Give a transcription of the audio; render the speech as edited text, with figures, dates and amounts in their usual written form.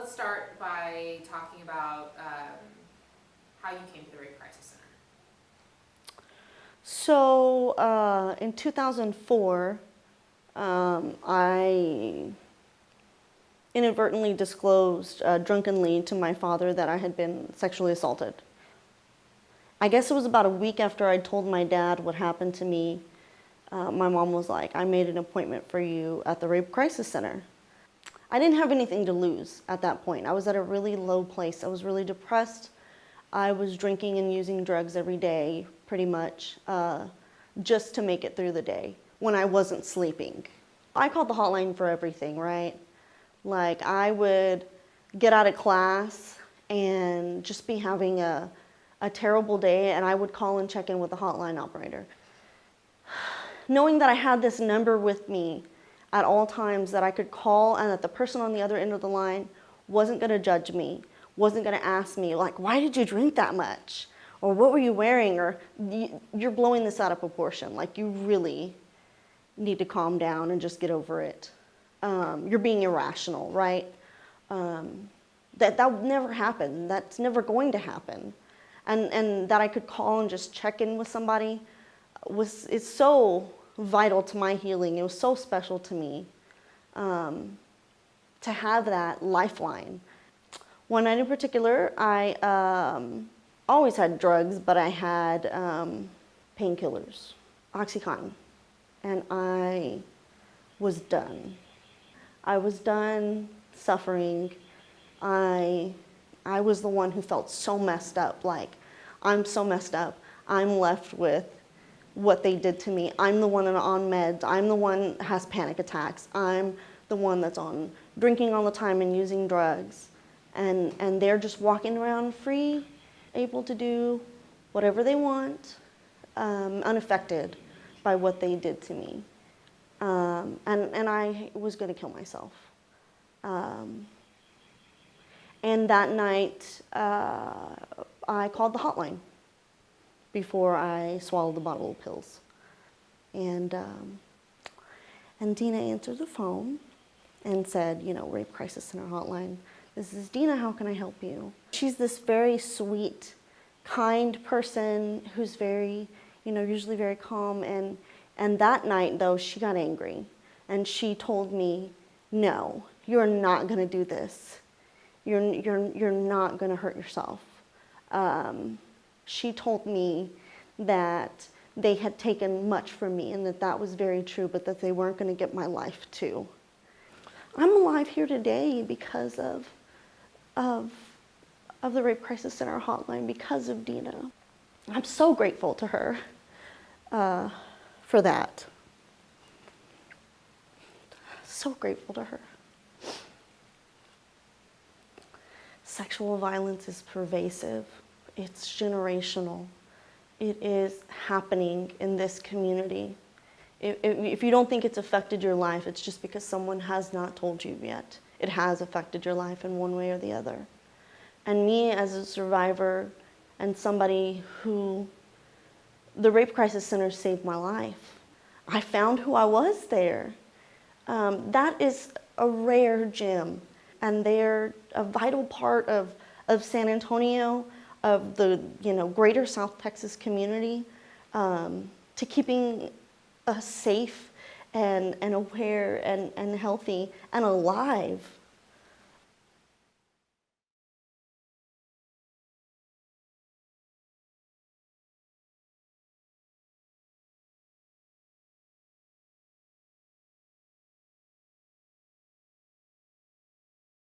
let's start by talking about how you came to the Rape Crisis Center. So in 2004, I inadvertently disclosed drunkenly to my father that I had been sexually assaulted. I guess it was about a week after I told my dad what happened to me. My mom was like, I made an appointment for you at the Rape Crisis Center. I didn't have anything to lose at that point. I was at a really low place. I was really depressed. I was drinking and using drugs every day, pretty much, just to make it through the day when I wasn't sleeping. I called the hotline for everything, right? Like, I would get out of class and just be having a terrible day, and I would call and check in with the hotline operator. Knowing that I had this number with me at all times that I could call and that the person on the other end of the line wasn't going to judge me, wasn't going to ask me, like, why did you drink that much? Or what were you wearing? Or you're blowing this out of proportion. Like, you really need to calm down and just get over it. You're being irrational, right? That would never happen. That's never going to happen. And that I could call and just check in with somebody is so vital to my healing. It was so special to me to have that lifeline. One night in particular, I always had drugs, but I had painkillers, OxyContin, and I was done. I was done suffering. I was the one who felt so messed up, like, I'm so messed up. I'm left with what they did to me. I'm the one on meds. I'm the one that has panic attacks. I'm the one that's on drinking all the time and using drugs. And they're just walking around free, able to do whatever they want, unaffected by what they did to me. And I was going to kill myself. And that night, I called the hotline before I swallowed the bottle of pills. And Dina answered the phone and said, Rape Crisis Center hotline. This is Dina, how can I help you? She's this very sweet, kind person who's very, usually very calm. And that night, though, she got angry. And she told me, no, you're not going to do this. You're not going to hurt yourself. She told me that they had taken much from me and that was very true, but that they weren't going to get my life too. I'm alive here today because of the Rape Crisis Center hotline, because of Dina. I'm so grateful to her for that. So grateful to her. Sexual violence is pervasive. It's generational. It is happening in this community. If you don't think it's affected your life, it's just because someone has not told you yet. It has affected your life in one way or the other. And me as a survivor and somebody who the Rape Crisis Center saved my life. I found who I was there. That is a rare gem. And they're a vital part of San Antonio, of the greater South Texas community, to keeping us safe and aware and healthy and alive.